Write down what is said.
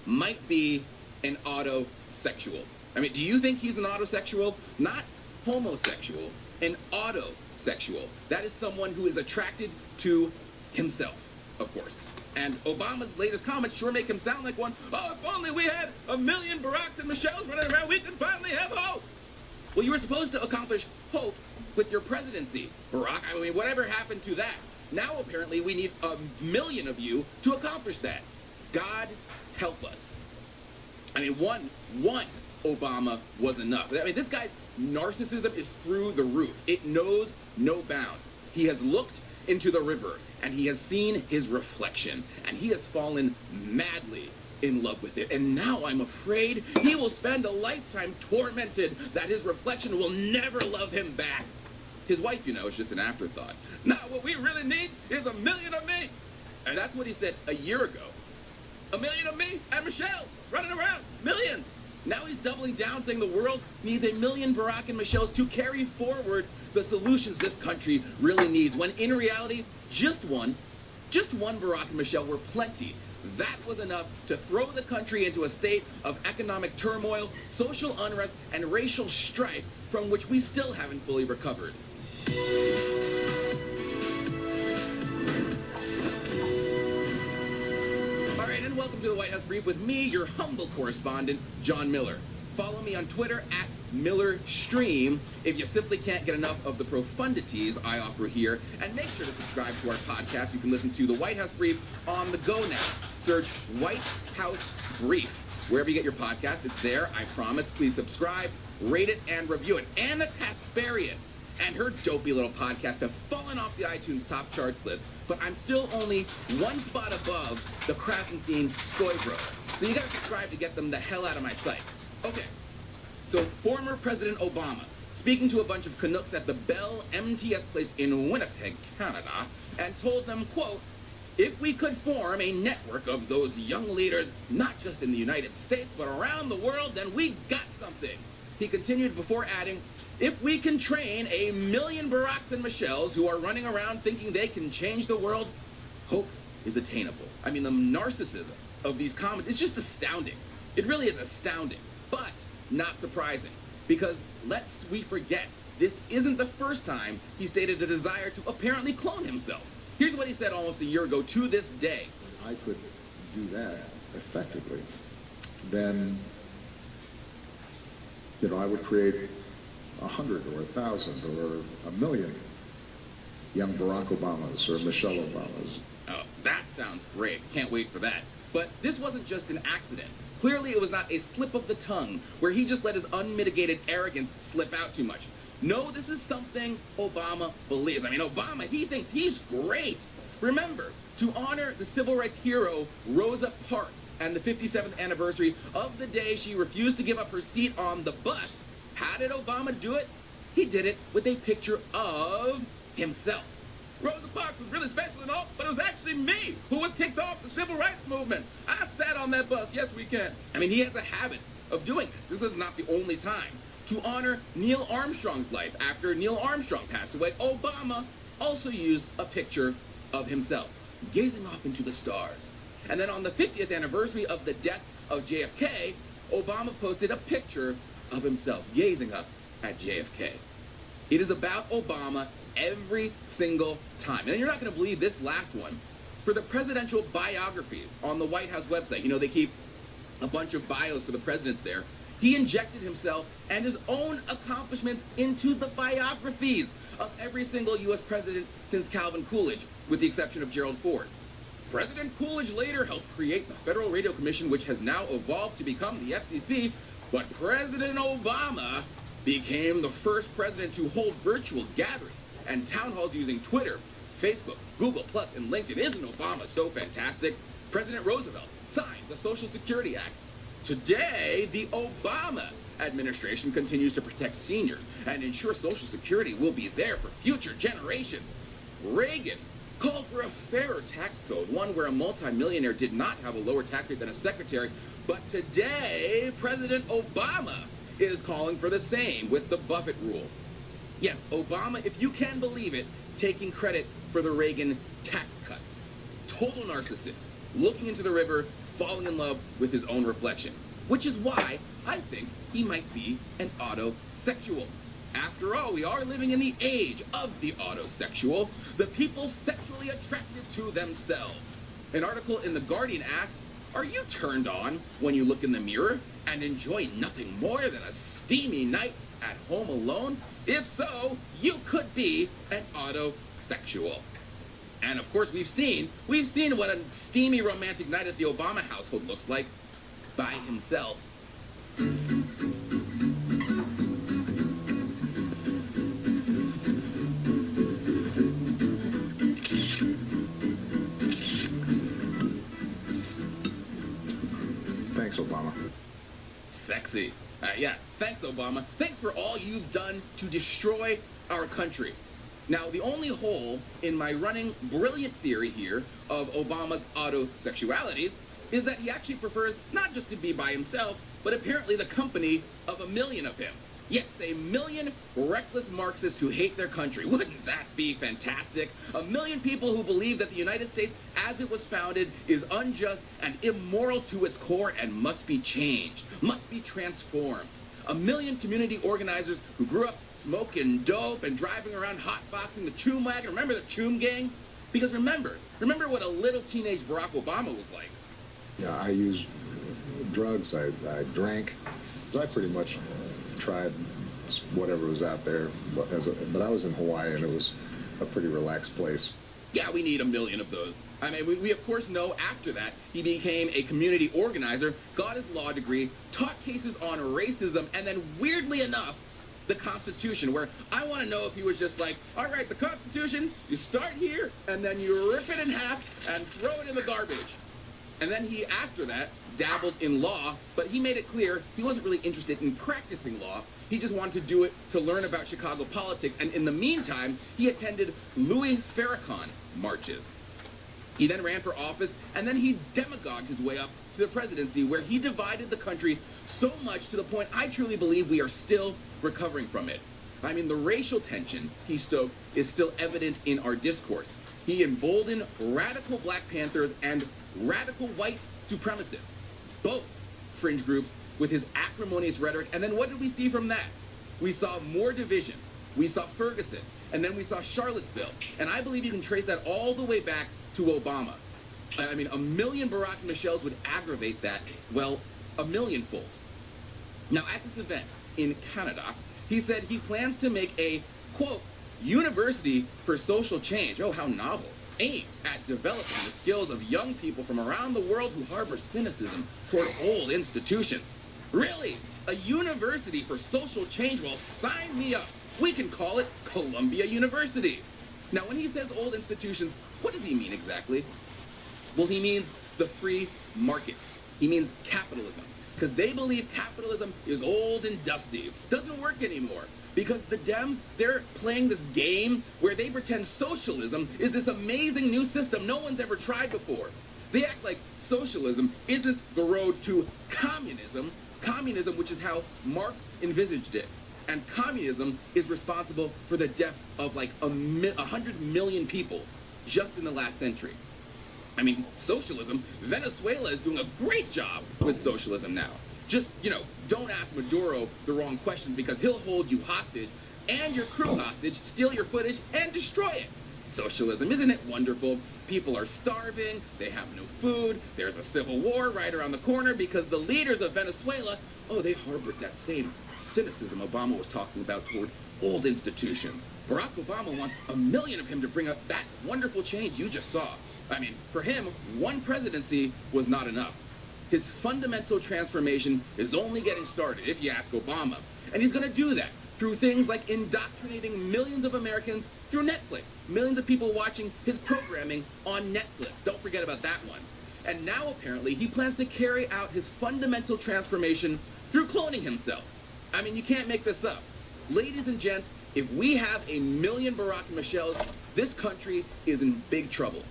might be an autosexual. I mean, do you think he's an autosexual? Not homosexual, an autosexual. That is someone who is attracted to himself, of course. And Obama's latest comments sure make him sound like one. Oh, if only we had 1 million Baracks and Michelles running around, we could finally have hope. Well, you were supposed to accomplish hope with your presidency, Barack. I mean, whatever happened to that? Now, apparently, we need 1 million of you to accomplish that. God help us. I mean, one Obama was enough. I mean, this guy's narcissism is through the roof. It knows no bounds. He has looked into the river, and he has seen his reflection, and he has fallen madly in love with it. And now I'm afraid he will spend a lifetime tormented that his reflection will never love him back. His wife, you know, is just an afterthought. Now, what we really need is 1 million of me. And that's what he said a year ago. 1 million of me and Michelle running around. Millions. Now he's doubling down, saying the world needs 1 million Barack and Michelles to carry forward the solutions this country really needs, when in reality, just one Barack and Michelle were plenty. That was enough to throw the country into a state of economic turmoil, social unrest, and racial strife from which we still haven't fully recovered. All right, and welcome to the White House Brief with me, your humble correspondent, John Miller. Follow me on Twitter at MillerStream if you simply can't get enough of the profundities I offer here. And make sure to subscribe to our podcast. You can listen to the White House Brief on the go now. Search White House Brief. Wherever you get your podcast, it's there, I promise. Please subscribe, rate it, and review it. Anna Kasparian and her dopey little podcast have fallen off the iTunes top charts list, but I'm still only one spot above the Krasenstein Soy Bros. So you gotta subscribe to get them the hell out of my sight. Okay, so former President Obama, speaking to a bunch of Canucks at the Bell MTS place in Winnipeg, Canada, and told them, quote, if we could form a network of those young leaders, not just in the United States, but around the world, then we got something. He continued before adding, if we can train 1 million Baracks and Michelles who are running around thinking they can change the world, hope is attainable. I mean, the narcissism of these comments is just astounding. It really is astounding, but not surprising, because lest we forget, this isn't the first time he stated a desire to apparently clone himself. Here's what he said almost a year ago to this day. I could do that effectively, then, I would create 100 or 1,000 or 1 million young Barack Obamas or Michelle Obamas. Oh, that sounds great. Can't wait for that. But this wasn't just an accident. Clearly it was not a slip of the tongue where he just let his unmitigated arrogance slip out too much. No, this is something Obama believes. I mean, Obama, he thinks he's great. Remember, to honor the civil rights hero Rosa Parks and the 57th anniversary of the day she refused to give up her seat on the bus, how did Obama do it? He did it with a picture of himself. Rosa Parks was really special and all, but it was actually me who was kicked off the civil rights movement. I sat on that bus, yes we can. I mean, he has a habit of doing this. This is not the only time. To honor Neil Armstrong's life after Neil Armstrong passed away, Obama also used a picture of himself, gazing off into the stars. And then on the 50th anniversary of the death of JFK, Obama posted a picture of himself, gazing up at JFK. It is about Obama every single time. And you're not going to believe this last one. For the presidential biographies on the White House website, they keep a bunch of bios for the presidents there. He injected himself and his own accomplishments into the biographies of every single U.S. president since Calvin Coolidge, with the exception of Gerald Ford. President Coolidge later helped create the Federal Radio Commission, which has now evolved to become the FCC, but President Obama became the first president to hold virtual gatherings and town halls using Twitter, Facebook, Google+, and LinkedIn. Isn't Obama so fantastic? President Roosevelt signed the Social Security Act. Today, the Obama administration continues to protect seniors and ensure Social Security will be there for future generations. Reagan called for a fairer tax code, one where a multimillionaire did not have a lower tax rate than a secretary. But today, President Obama is calling for the same with the Buffett rule. Yes, Obama, if you can believe it, taking credit for the Reagan tax cut. Total narcissist, looking into the river, falling in love with his own reflection. Which is why I think he might be an autosexual. After all, we are living in the age of the autosexual, the people sexually attracted to themselves. An article in The Guardian asked, are you turned on when you look in the mirror and enjoy nothing more than a steamy night at home alone? If so, you could be an autosexual. And of course, we've seen what a steamy romantic night at the Obama household looks like by himself. Thanks, Obama. Sexy. Yeah, thanks, Obama. Thanks for all you've done to destroy our country. Now, the only hole in my running brilliant theory here of Obama's autosexuality is that he actually prefers not just to be by himself, but apparently the company of 1 million of him. Yes, 1 million reckless Marxists who hate their country. Wouldn't that be fantastic? 1 million people who believe that the United States, as it was founded, is unjust and immoral to its core and must be changed, must be transformed. 1 million community organizers who grew up smoking dope and driving around hotboxing the Choom wagon. Remember the Choom gang? Because remember what a little teenage Barack Obama was like. Yeah, I used drugs, I drank. I pretty much tried whatever was out there, but I was in Hawaii and it was a pretty relaxed place. Yeah, we need 1 million of those. I mean, we of course know after that he became a community organizer, got his law degree, taught cases on racism, and then weirdly enough, the Constitution, where I want to know if he was just like, all right, the Constitution, you start here, and then you rip it in half and throw it in the garbage. And then he, after that, dabbled in law, but he made it clear he wasn't really interested in practicing law. He just wanted to do it to learn about Chicago politics, and in the meantime, he attended Louis Farrakhan marches. He then ran for office, and then he demagogued his way up to the presidency, where he divided the country so much to the point I truly believe we are still recovering from it. I mean, the racial tension he stoked is still evident in our discourse. He emboldened radical Black Panthers and radical white supremacists, both fringe groups, with his acrimonious rhetoric. And then what did we see from that? We saw more division. We saw Ferguson, and then we saw Charlottesville. And I believe you can trace that all the way back to Obama. I mean, 1 million Barack Michelles would aggravate that, well, 1 millionfold. Now, at this event in Canada, he said he plans to make a, quote, university for social change. Oh, how novel. Aimed at developing the skills of young people from around the world who harbor cynicism toward old institutions. Really? A university for social change? Well, sign me up. We can call it Columbia University. Now, when he says old institutions, what does he mean exactly? Well, he means the free market. He means capitalism. Because they believe capitalism is old and dusty. Doesn't work anymore. Because the Dems, they're playing this game where they pretend socialism is this amazing new system no one's ever tried before. They act like socialism isn't the road to communism, which is how Marx envisaged it. And communism is responsible for the death of like 100 million people just in the last century. I mean, socialism, Venezuela is doing a great job with socialism now. Just, don't ask Maduro the wrong questions because he'll hold you hostage and your crew hostage, steal your footage, and destroy it. Socialism, isn't it wonderful? People are starving, they have no food, there's a civil war right around the corner because the leaders of Venezuela, they harbored that same cynicism Obama was talking about toward old institutions. Barack Obama wants 1 million of him to bring up that wonderful change you just saw. I mean, for him, one presidency was not enough. His fundamental transformation is only getting started, if you ask Obama. And he's going to do that through things like indoctrinating millions of Americans through Netflix. Millions of people watching his programming on Netflix. Don't forget about that one. And now, apparently, he plans to carry out his fundamental transformation through cloning himself. I mean, you can't make this up. Ladies and gents, if we have 1 million Barack Michelles, this country is in big trouble.